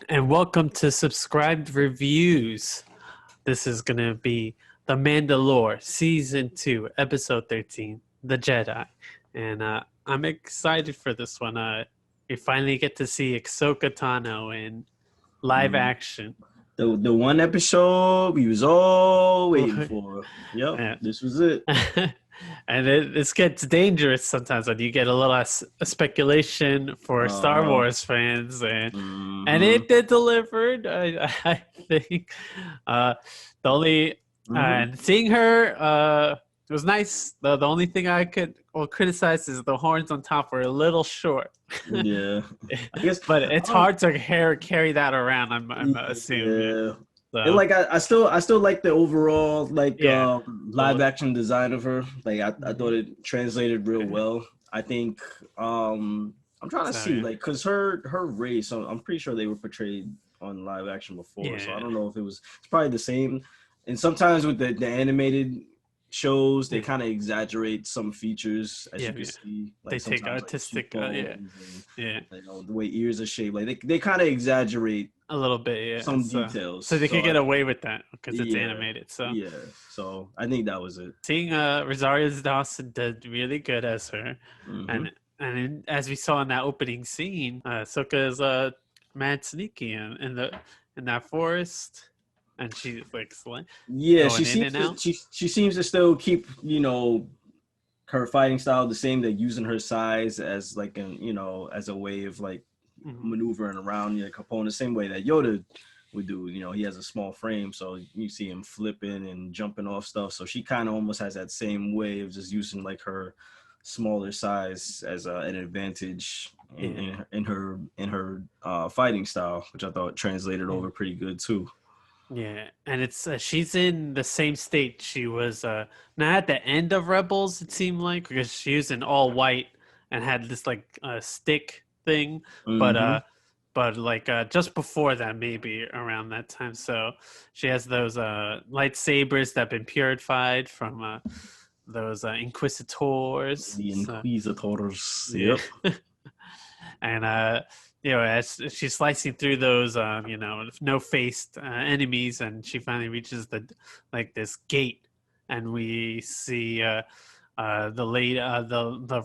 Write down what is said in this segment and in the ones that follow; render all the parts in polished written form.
and welcome to Subscribed Reviews. This is going to be The Mandalore, Season 2, Episode 13, The Jedi. And I'm excited for this one. We finally get to see Ahsoka Tano in live action. The one episode we was all waiting for. Yep, Yeah. This was it. And this gets dangerous sometimes when you get a little speculation for Star Wars fans, and it delivered. I think the only and seeing her it was nice. The only thing I could criticize is the horns on top were a little short. Yeah, I guess, but it's hard to carry that around. I'm assuming. Yeah. So. And like I still like the overall live action design of her. Like I thought it translated real well. I think I'm trying to see because her race, I'm pretty sure they were portrayed on live action before. So I don't know if it's probably the same. And sometimes with the animated shows, they kind of exaggerate some features, as you can see. Like they take artistic, the way ears are shaped. Like they kind of exhausted a little bit, some details, so they could get away with that because it's animated. So I think that was it. Seeing Rosario Dawson did really good as her, and as we saw in that opening scene, Ahsoka is mad sneaky in that forest. And she's like, she seems to still keep, her fighting style the same. They're using her size as like as a way of like maneuvering around your opponent, same way that Yoda would do. He has a small frame, so you see him flipping and jumping off stuff. So she kind of almost has that same way of just using like her smaller size as an advantage in her fighting style, which I thought translated over pretty good too. Yeah, and it's she's in the same state she was not at the end of Rebels, it seemed like, because she was in all white and had this like stick thing, but like just before that, maybe around that time. So she has those lightsabers that have been purified from those Inquisitors. The Inquisitors, yep. And as she's slicing through those, no-faced enemies, and she finally reaches this gate, and we see the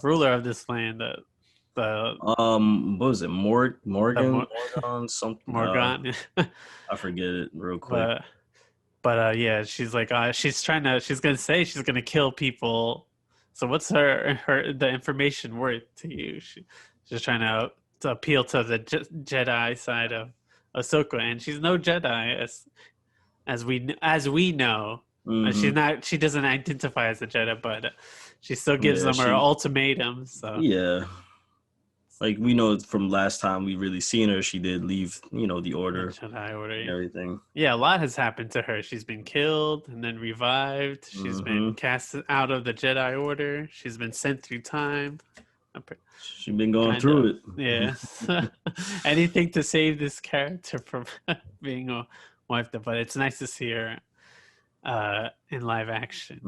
ruler of this land, what was it, Morgan something? Morgan. I forget it real quick. But she's like she's gonna kill people. So what's the information worth to you? She's trying to appeal to the Jedi side of Ahsoka, and she's no Jedi as we know. She doesn't identify as a Jedi, but she still gives them her ultimatum. So like we know from last time we really seen her, she did leave the order, Jedi order, and everything. Yeah, a lot has happened to her. She's been killed and then revived. She's been cast out of the Jedi order. She's been sent through time. She's been going through it. Yeah. Anything to save this character from being wiped out, but it's nice to see her in live action.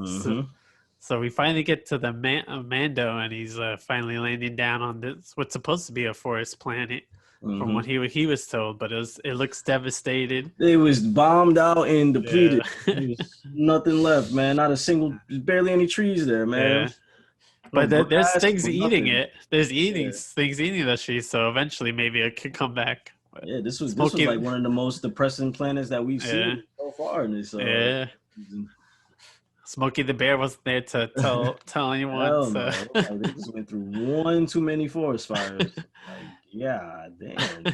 So we finally get to the Mando, and he's finally landing down on this what's supposed to be a forest planet, from what he was told, but it looks devastated. It was bombed out and depleted. There was nothing left, man. Not a single, barely any trees there, man. Yeah. But there's things eating it. There's things eating the trees, so eventually maybe it could come back. But this was like one of the most depressing planets that we've seen so far in this. Season. Smokey the Bear wasn't there to tell anyone. No. They just went through one too many forest fires. Damn.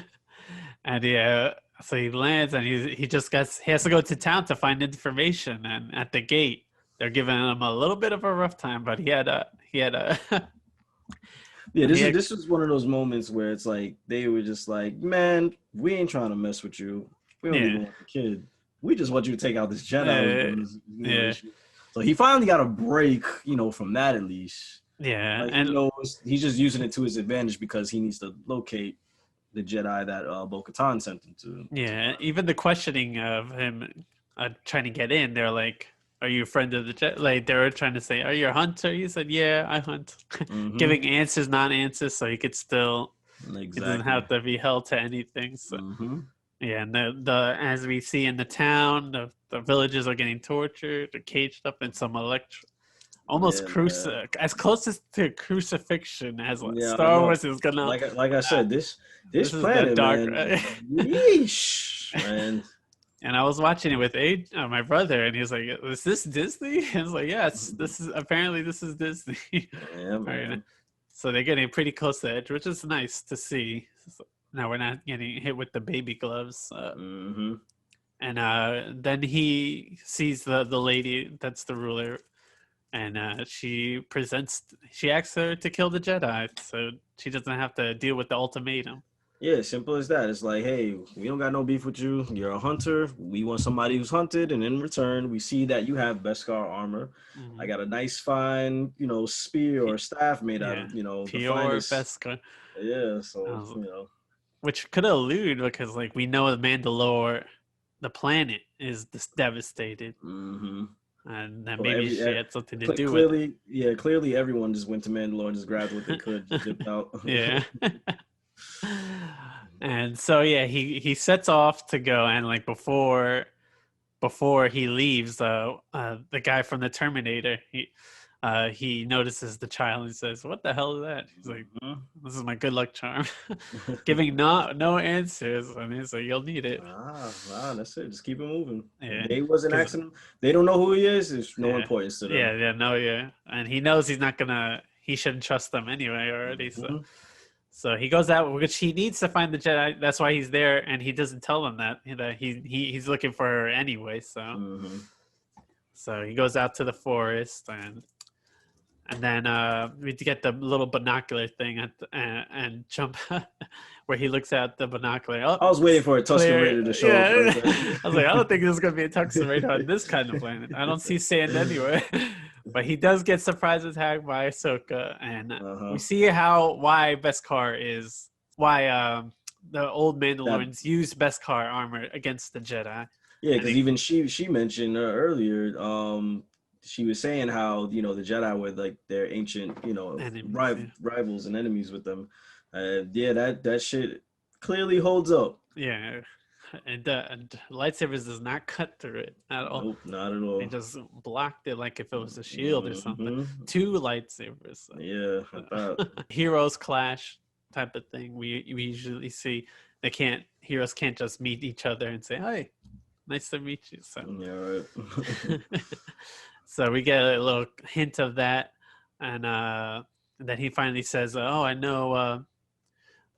And so he lands, and he has to go to town to find information. And at the gate, they're giving him a little bit of a rough time, but he had a this was one of those moments where it's like they were just like, man, we ain't trying to mess with you. We don't even want the kid. We just want you to take out this Jedi. So he finally got a break, from that at least. Yeah, like, and he's just using it to his advantage because he needs to locate the Jedi that Bo-Katan sent him to. Yeah, even the questioning of him trying to get in, they're like, are you a friend of the Jedi? Like, they were trying to say, are you a hunter? He said, yeah, I hunt. Giving answers, non-answers, so he could still, he doesn't have to be held to anything. So, Yeah, and the as we see in the town, the villagers are getting tortured, they're caged up in some almost Yeah, man. as close as to crucifixion as what Yeah, I Star know. Wars is gonna. Like I said, this This is the planet, dark. man. Yeesh, man. And I was watching it with my brother, and he was like, "Is this Disney?" And I was like, "Yes, this is apparently this is Disney." Yeah, Right. man. So they're getting pretty close to the edge, which is nice to see. So now we're not getting hit with the baby gloves. Mm-hmm. And then he sees the lady that's the ruler, and she asks her to kill the Jedi, so she doesn't have to deal with the ultimatum. Yeah, simple as that. It's like, hey, we don't got no beef with you. You're a hunter. We want somebody who's hunted, and in return, we see that you have Beskar armor. I got a nice, fine, spear or staff made out Yeah, of, the pure finest. Beskar. Yeah, so Which could allude because like we know the Mandalore, the planet is devastated, Mm-hmm. and then So maybe she had something to do with it. clearly, yeah, clearly everyone just went to Mandalore and just grabbed what they could, just dipped out. Yeah. And so yeah, he sets off to go, and like before he leaves, the guy from the Terminator, he notices the child and says, "What the hell is that?" He's like, "This is my good luck charm," giving no answers. I mean, so you'll need it. That's it. Just keep it moving. Yeah, They wasn't asking him. They don't know who he is. It's no yeah, importance to them. yeah, and he knows he's not gonna. He shouldn't trust them anyway already. So he goes out, which he needs to find the Jedi. That's why he's there, and he doesn't tell them that he's looking for her anyway. So he goes out to the forest, and then we get the little binocular thing and jump where he looks at the binocular. Oh, I was waiting for a Tusken Raider to show up. I was like, I don't think there's gonna be a Tusken Raider on this kind of planet. I don't see sand anywhere. But he does get surprise attacked by Ahsoka, and we see why the old Mandalorians use Beskar armor against the Jedi. Yeah, because even she mentioned earlier, she was saying how the Jedi were like their ancient enemies, rivals and enemies with them. That shit clearly holds up. Yeah. And lightsabers does not cut through it at all. Nope, not at all. They just blocked it like if it was a shield or something. 2 lightsabers. So. Yeah, I thought. Heroes clash type of thing. We usually see heroes can't just meet each other and say, "Hi, nice to meet you." So yeah, right. So we get a little hint of that, and then he finally says, "Oh, I know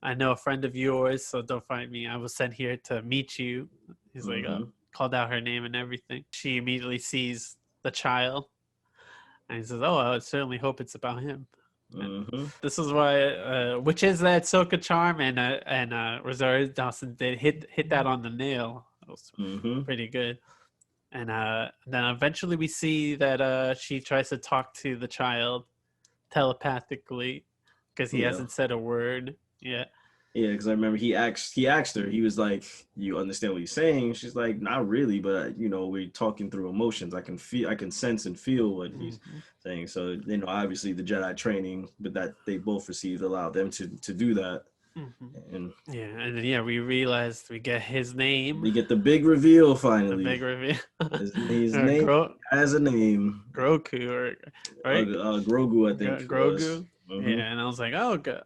a friend of yours, so don't fight me. I was sent here to meet you." He's like, called out her name and everything. She immediately sees the child, and he says, "Oh, I certainly hope it's about him." This is why, which is that Ahsoka charm, and Rosario Dawson did hit that on the nail. It was pretty good. And then eventually we see that she tries to talk to the child telepathically because he hasn't said a word yet. Yeah, because I remember he asked her. He was like, "You understand what he's saying?" She's like, "Not really, but we're talking through emotions. I can sense and feel what he's saying." So obviously the Jedi training, but that they both received allowed them to do that. And and then we realized we get his name. We get the big reveal finally. The big reveal. His name has a name. Grogu, right? Grogu, I think. Grogu. Yeah, and I was like, oh, God.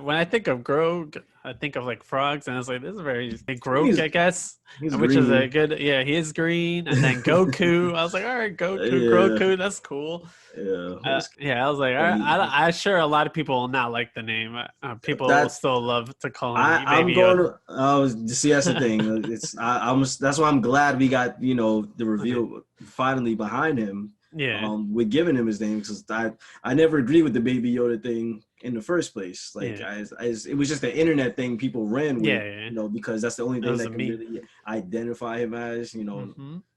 When I think of Grogu, I think of like frogs, and I was like, this is very Grogu, I guess, which green. Is a good. Yeah, he is green, and then Goku. I was like, all right, Grogu, that's cool. Yeah, I was like, I'm sure a lot of people will not like the name. People will still love to call him. I'm going to see. That's the thing. That's why I'm glad we got the reveal finally behind him. Yeah, with giving him his name, because I never agreed with the Baby Yoda thing in the first place. Like, it was just an internet thing people ran with, because that's the only thing that can really identify him as,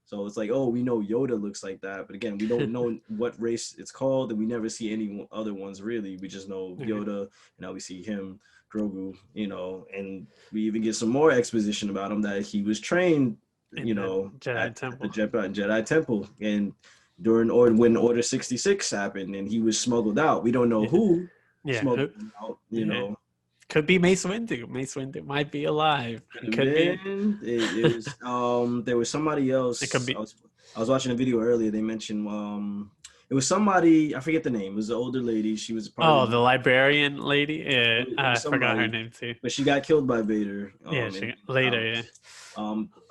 So it's like, oh, we know Yoda looks like that, but again, we don't know what race it's called, and we never see any other ones really. We just know Yoda, and now we see him, Grogu, and we even get some more exposition about him that he was trained, Jedi Temple. The Jedi Temple, and when Order 66 happened and he was smuggled out. We don't know who smuggled him out, Could be Mace Windu. Mace Windu might be alive. It could be. It was there was somebody else. It could be. I was watching a video earlier. They mentioned it was somebody, I forget the name. It was an older lady. She was part Oh, of the librarian lady. Yeah, it I was forgot her somebody, name too. but she got killed by Vader. Yeah, later. Yeah.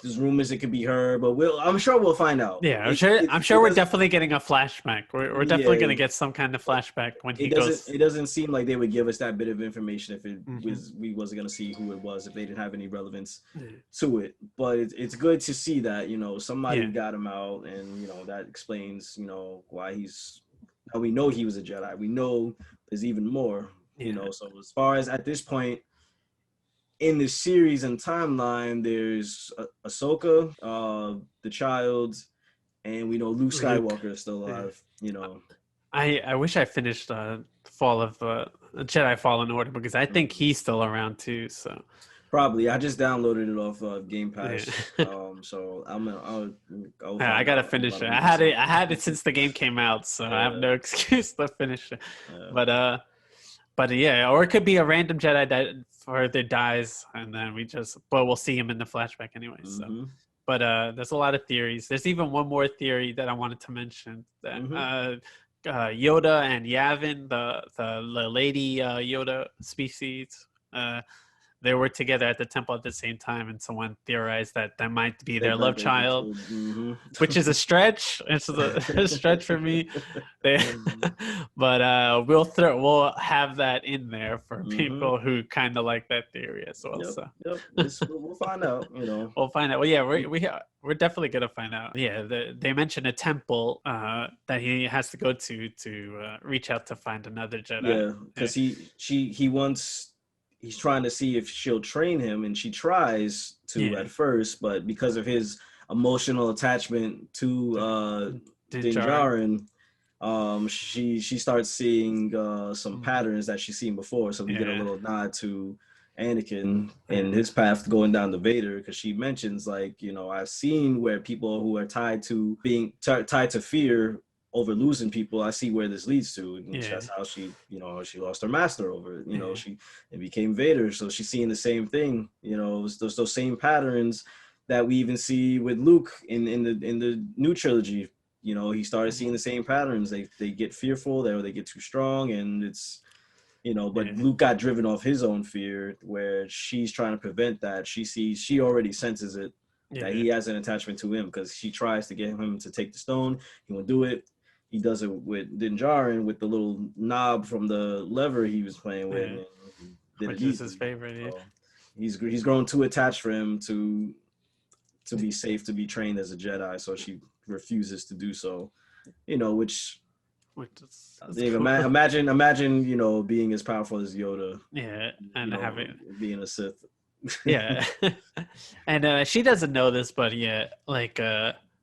There's rumors it could be her, but I'm sure we'll find out. Yeah, I'm sure we're definitely getting a flashback. We're definitely going to get some kind of flashback when he goes. It doesn't seem like they would give us that bit of information if it was we wasn't going to see who it was if they didn't have any relevance to it. But it's good to see that somebody got him out, and that explains why how we know he was a Jedi. We know there's even more. So as far as at this point in the series and timeline, there's Ahsoka, the child, and we know Luke Skywalker is still alive. I wish I finished Jedi Fallen Order, because I think he's still around too. So probably I just downloaded it off Game Pass. So I gotta finish it. I had it since the game came out, so I have no excuse to finish it. But yeah, or it could be a random Jedi that further dies, and then but we'll see him in the flashback anyway. So, but there's a lot of theories. There's even one more theory that I wanted to mention, that Yoda and Yavin, the lady Yoda species, they were together at the temple at the same time, and someone theorized that might be their love child, which is a stretch. It's a stretch for me. But we'll have that in there for people who kind of like that theory as well. We'll find out. We'll find out. Well, yeah, we're definitely gonna find out. Yeah, they mentioned a temple that he has to go to reach out to find another Jedi. Yeah, because he wants. He's trying to see if she'll train him, and she tries to at first, but because of his emotional attachment to Din Djarin, she starts seeing some patterns that she's seen before. So we get a little nod to Anakin and his path going down to Vader, because she mentions I've seen where people who are tied to fear over losing people, I see where this leads to, and that's how she she lost her master over it. It became Vader, so she's seeing the same thing. Those same patterns that we even see with Luke in the new trilogy. He started seeing the same patterns. They get fearful, they get too strong, and it's but Luke got driven off his own fear, where she's trying to prevent that. She already senses it, that he has an attachment to him, because she tries to get him to take the stone. He won't do it. He does it with Din Djarin with the little knob from the lever he was playing with, which is his favorite. So he's grown too attached for him to be safe to be trained as a Jedi. So she refuses to do so. Which is cool. Imagine being as powerful as Yoda. Yeah, and being a Sith. Yeah, and she doesn't know this, but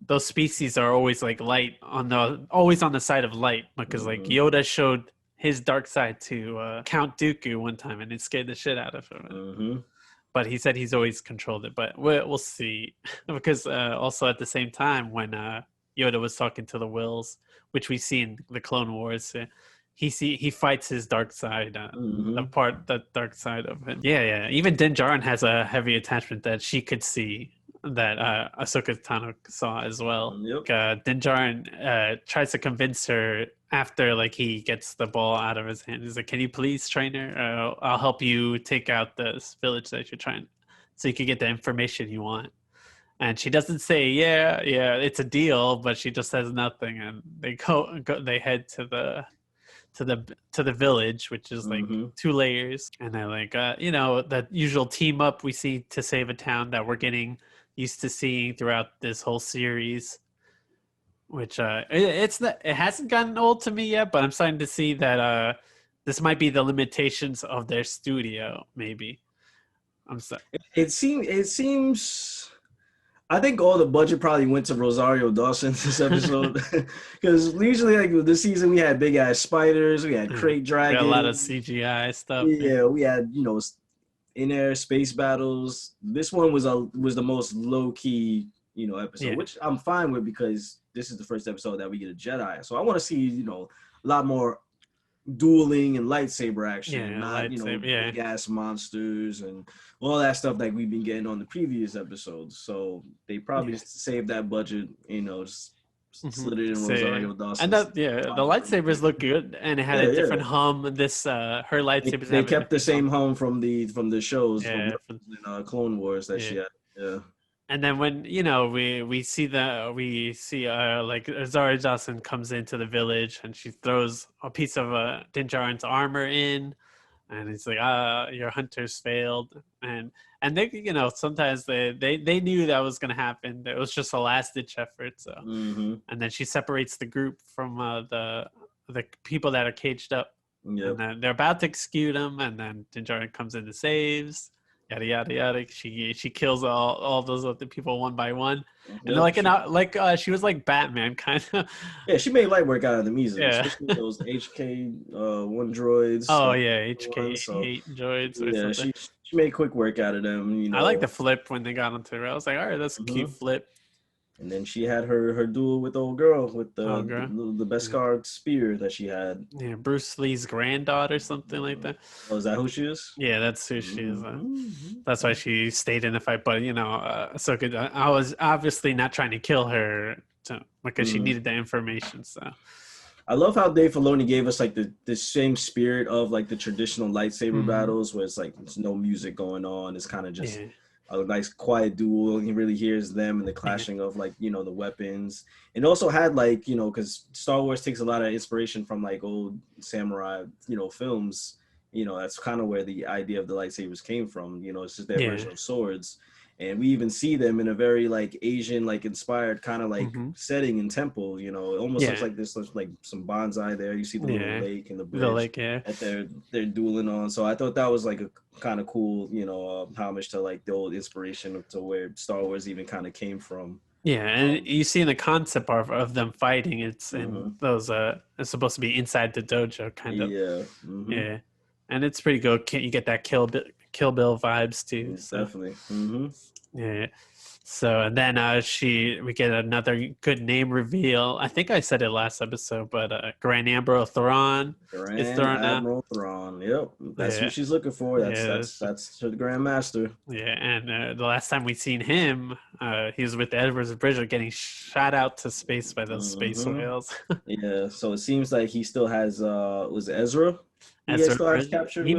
those species are always light always on the side of light, because Yoda showed his dark side to Count Dooku one time, and it scared the shit out of him. But he said he's always controlled it. But we'll see, because also at the same time when Yoda was talking to the Wills, which we see in the Clone Wars, he fights his dark side, the dark side of it. Yeah. Even Din Djarin has a heavy attachment that she could see, that Ahsoka Tano saw as well. Din Djarin tries to convince her after he gets the ball out of his hand. He's like, "Can you please train her? I'll help you take out this village that you're trying, so you can get the information you want." And she doesn't say, yeah, it's a deal, but she just says nothing, and they head to the village, which is 2 layers, and they're that usual team up we see to save a town that we're getting used to seeing throughout this whole series, which it hasn't gotten old to me yet, but I'm starting to see that this might be the limitations of their studio. Maybe I'm sorry. It seems. I think all the budget probably went to Rosario Dawson this episode, because usually this season we had big ass spiders, we had crate dragons, a lot of CGI stuff. Yeah, we had in-air space battles. This one was the most low-key episode, which I'm fine with, because this is the first episode that we get a Jedi. So I want to see a lot more dueling and lightsaber action, Yeah, and not lightsaber. Yeah, big ass monsters and all that stuff that we've been getting on the previous episodes. So they probably yeah. saved that budget, just slid it in So, Rosario and Dawson's that yeah, the pocket. lightsabers look good, and it had a Yeah, different yeah. hum. This her lightsabers They have a kept the different hum. same home from the shows from Yeah, Clone Wars that yeah. she had. Yeah. And then when we see like Zara Dawson comes into the village and she throws a piece of Din Djarin's armor in, and it's like your hunters failed, and they sometimes they knew that was gonna happen. It was just a last ditch effort. So Mm-hmm. and then she separates the group from the people that are caged up, and Yep. then they're about to execute them, and then Din Djarin comes in and saves. Yada yada yada. She kills all those other people one by one, and they're Yep. she was like Batman kind of. Yeah, she made light work out of them easily, Yeah. especially those HK one droids. Oh yeah, Ones. So HK8 droids or yeah, something. she made quick work out of them. I like the flip when they got onto it. I was like, all right, that's a cute Mhm. flip. And then she had her duel with the old girl with Oh girl. the Beskar spear that she had. Yeah, Bruce Lee's granddaughter, something like that. Oh, is that who she is? Yeah, that's who she is. Mhm. That's why she stayed in the fight. But Ahsoka, I was obviously not trying to kill her because she Mhm. needed the information. So I love how Dave Filoni gave us like the same spirit of like the traditional lightsaber Mhm. battles, where it's like there's no music going on. It's kind of just yeah, a nice quiet duel. He really hears them and the clashing of like the weapons. It also had like because Star Wars takes a lot of inspiration from like old samurai films. That's kind of where the idea of the lightsabers came from. It's just their yeah, version of swords. And we even see them in a very like Asian like inspired kind of like Mhm. setting and temple. It almost looks yeah, like there's like some bonsai there. You see the little yeah. lake and the The bridge like yeah. that they're dueling on. So I thought that was like a kind of cool, homage to like the old inspiration to where Star Wars even kind of came from. Yeah, and you see in the concept of them fighting, it's in Mhm. those it's supposed to be inside the dojo kind of. Yeah, hmm Yeah. And it's pretty good. You get that Kill Bill vibes too. So definitely. Hmm. yeah. So and then we get another good name reveal. I think I said it last episode, but Grand Admiral Thrawn is Grand Thrawn now. Admiral Thrawn. Yep, that's who Yeah. she's looking for. That's Yeah. that's the Grand Master. Yeah, and the last time we seen him, he was with the Edwards Bridger getting shot out to space by those space Hmm. whales. Yeah, so it seems like he still has was it Ezra? He Ezra still has Bridger, captured with.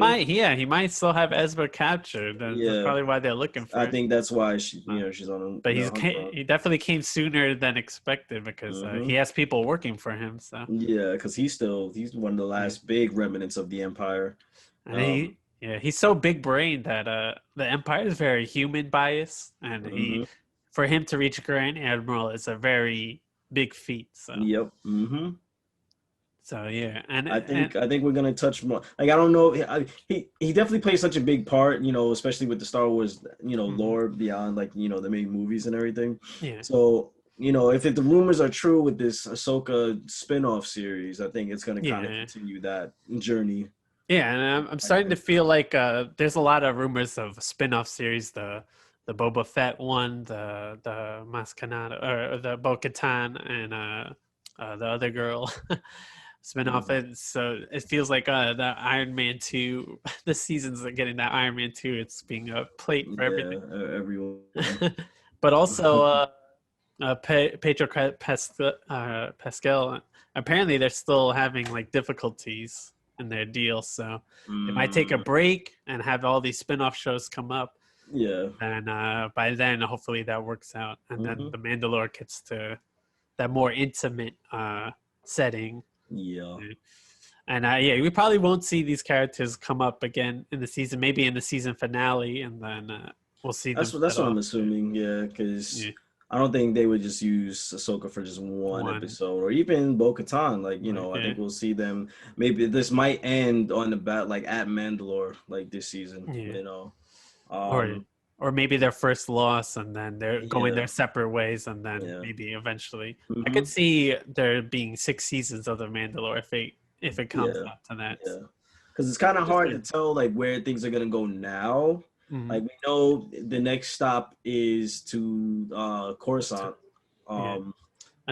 he might still have Ezra captured. That's Yeah, probably why they're looking for I him. think that's why she Uh, she's on but the hunt for him. he definitely came sooner than expected because he Hmm. has people working for him. So Yeah, because he's one of the yeah, last big remnants of the Empire. and Um, he's so big brained that the Empire is very human biased, and mhm. for him to reach Grand Admiral is a very big feat. Yep. So yeah, and I think we're gonna touch more. Like I don't know. He definitely plays such a big part. Especially with the Star Wars mhm, lore beyond like the main movies and everything. yeah. So if the rumors are true with this Ahsoka spin-off series, I think it's gonna kind of Yeah, continue that journey. yeah, and I'm starting to feel like there's a lot of rumors of spin-off series, the Boba Fett one, the Maskanata or the Bo-Katan, and the other girl spin-off. Mhm. And so it feels like the Iron Man 2, the seasons are getting that Iron Man 2. It's being a plate for Yeah, everything. everyone. But also Pedro Pascal. Apparently, they're still having like difficulties in their deal, so they might take a Mm, break and have all these spin-off shows come up. yeah. And by then, hopefully, that works out, and then Hmm. the Mandalore gets to that more intimate setting. Yeah. And yeah, we probably won't see these characters come up again in the season. Maybe in the season finale, and then we'll see them That's set what I'm off. assuming. Yeah, because Yeah, I don't think they would just use Ahsoka for just one one. episode, or even Bo-Katan. Like Like, I yeah, think we'll see them. Maybe this might end on the bat, like at Mandalore, like this season. yeah. Or Um, or maybe their first loss and then they're going yeah, their separate ways and then yeah. maybe eventually I could Hmm. see there being 6 seasons of the Mandalore if it comes Yeah, up to that. yeah. Because it's kind of hard to Interesting. tell like where things are gonna go now. Mhm. Like we know the next stop is to Coruscant. Yeah. Um,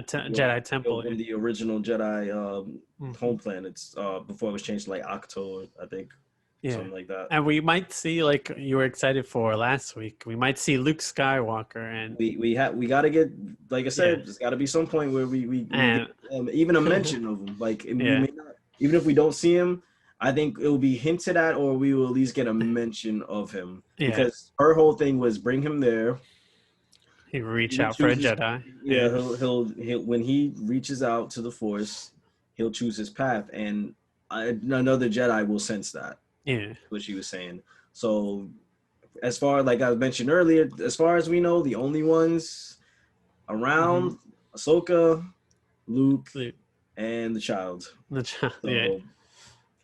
Jedi temple. in the original Jedi home Mhm. planets before it was changed to like Octo, I think, Yeah. something like that. And we might see, like you were excited for last week, we might see Luke Skywalker and We got to get, like I yeah, said, there's got to be some point where we get and even a mention of him. Like we yeah, may not, even if we don't see him, I think it will be hinted at, or we will at least get a mention of him, yeah, because her whole thing was bring him there. he reach He out for a chooses, Jedi. yeah, Yeah, he'll when he reaches out to the Force, he'll choose his path, and another Jedi will sense that. yeah, What she was saying. So as far, like I mentioned earlier, as far as we know, the only ones hmm around Ahsoka, Luke, Luke, and the child. the child, yeah, So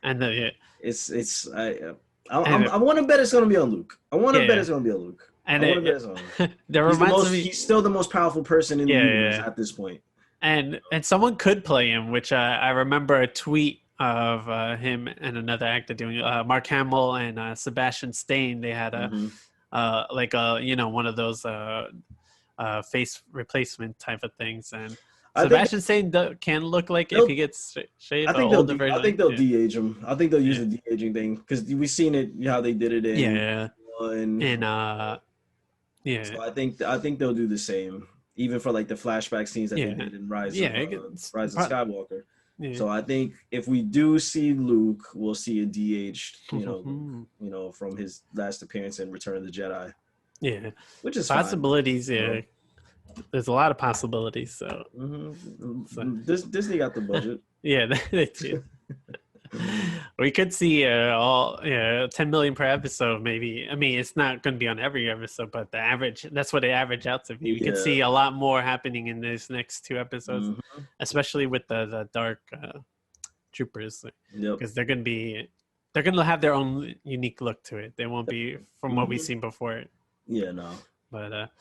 and the yeah, it's and I want to bet it's gonna be on Luke. I want to bet yeah, it's gonna be on Luke. I and want to bet it's on him. that He's the reminds most. me. He's still the most powerful person in the Yeah, universe yeah. at this point. And someone could play him, which I remember a tweet of him and another actor doing. Mark Hamill and Sebastian Stain. They had a Mm-hmm. like a one of those face replacement type of things, and I think Sebastian Stain can look like if he they'll. gets shaved, I an think they'll. older I version. think they'll Yeah, de-age him. I think they'll use yeah, the de-aging thing because we've seen it. How they did it in yeah, one. and yeah, So I think they'll do the same, even for like the flashback scenes that they yeah, did in yeah. It gets, Rise of Skywalker. yeah. So I think if we do see Luke, we'll see a de-aged, Luke, from his last appearance in Return of the Jedi, Yeah, which is fine. possibilities. You Yeah, know? there's a lot of possibilities. So, so Disney got the budget. yeah, they do. We could see all 10 million per episode, maybe. I mean, it's not going to be on every episode, but the average, that's what they average out to be. We could Yeah. see a lot more happening in these next two episodes, Mhm. especially with the dark troopers, Yep. because they're going to have their own unique look to it. They won't be from what we've Mhm. seen before. Yeah. No. But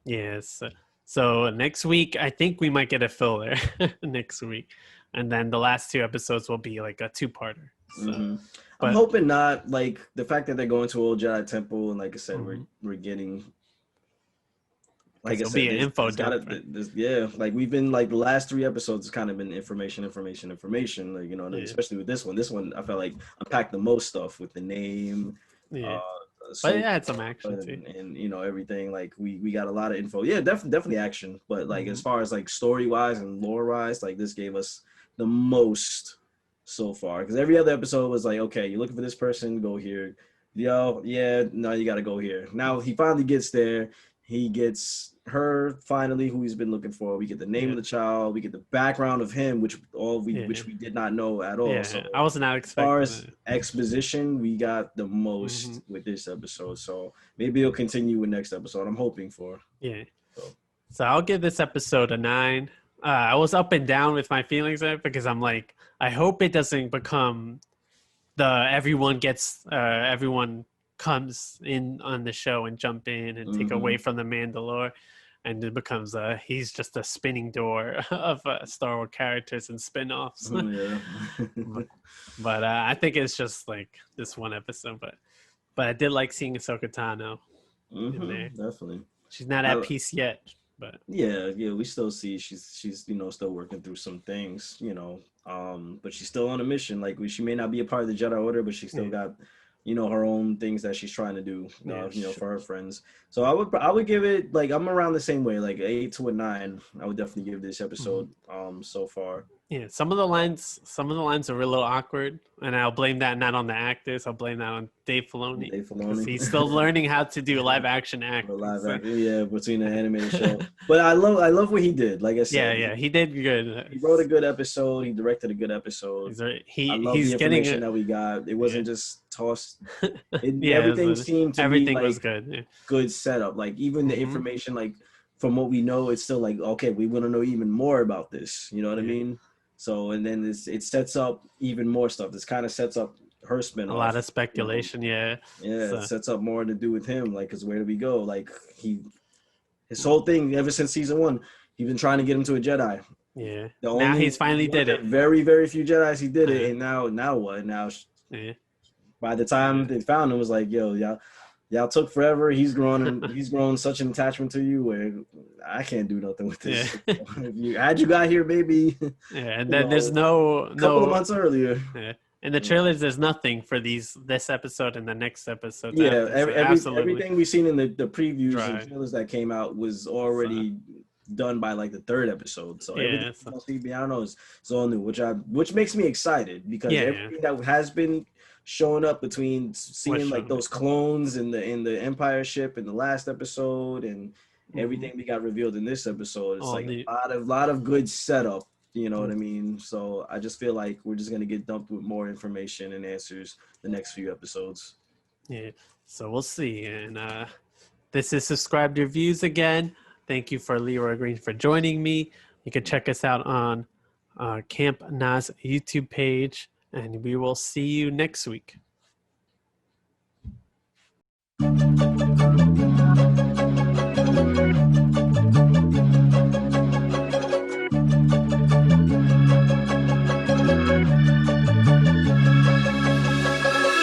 yes. So next week, I think we might get a filler next week, and then the last two episodes will be like a two-parter. So, I'm but hoping not, like the fact that they're going to Old Jedi Temple, and like I said, mhm, we're getting, like 'cause I it'll be said, an info there's gotta, dump. Right? yeah, like we've been like the last three episodes has kind of been information, like Yeah, especially with this one. This one I felt like unpacked the most stuff with the name, yeah. uh, But so it had some action too. and everything. Like we got a lot of info. Yeah, definitely action. But like as Mhm. far as like story wise and lore wise, like this gave us the most so far. Because every other episode was like, okay, you're looking for this person, go here. Yo, yeah, no, you got to go here. Now he finally gets there. He gets her finally, who he's been looking for. We get the name Yeah, of the child. We get the background of him, which yeah, we did not know at all. So yeah. I was not as far expecting as it. exposition, we got the Hmm. most with this episode. So maybe it'll continue with next episode. I'm hoping for. Yeah. So. So I'll give this episode a 9. I was up and down with my feelings on it because I'm like, I hope it doesn't become everyone comes in on the show and jump in and take away from the Mandalore, and it becomes he's just a spinning door of Star Wars characters and spin-offs. Yeah. but I think it's just like this one episode. But I did like seeing Ahsoka Tano in there. Definitely. She's not at peace yet, but yeah, we still see she's still working through some things, but she's still on a mission. Like she may not be a part of the Jedi Order, but she still got her own things that she's trying to do, for her friends. So I would give it, like, I'm around the same way, like 8 to a 9. I would definitely give this episode so far. Yeah, some of the lines are a little awkward, and I'll blame that not on the actors. I'll blame that on Dave Filoni. Because he's still learning how to do live action acting. Between the animated show. But I love what he did. Like I said, yeah, he did good. He wrote a good episode. He directed a good episode. I love the information that we got. It wasn't just tossed. Everything seemed to be like was good. Yeah. Good setup. Like even the information, like from what we know, it's still like, okay, we want to know even more about this. You know what I mean? So, and then it sets up even more stuff. This kind of sets up her spin-off. A lot of speculation, Yeah, so. It sets up more to do with him. Like, because where do we go? Like, his whole thing, ever since season 1, he's been trying to get him to a Jedi. Yeah. Now he's finally did it. Very, very few Jedis he did it. And now what? Now, by the time they found him, it was like, yo, Y'all took forever. He's grown such an attachment to you where I can't do nothing with this. Yeah. If you had you got here, maybe, Yeah, and you then there's know, a couple of no months earlier. yeah. In the trailers there's nothing for this episode and the next episodes Yeah, after. So absolutely everything we've seen in the previews and dry. trailers that came out was So already done by like the third episode. So everything yeah, so, else we I don't know is all new, which makes me excited because yeah. everything that has been showing up between What's seeing like shown? those clones in the Empire ship in the last episode and everything we got revealed in this episode, it's All like new. a lot of good setup. You know what I Mm, mean? So I just feel like we're just gonna get dumped with more information and answers the next few episodes. yeah. So we'll see. And this is Subscribe Your Views again. Thank you for Leroy Green for joining me. You can check us out on Camp Nas YouTube page, and we will see you next week.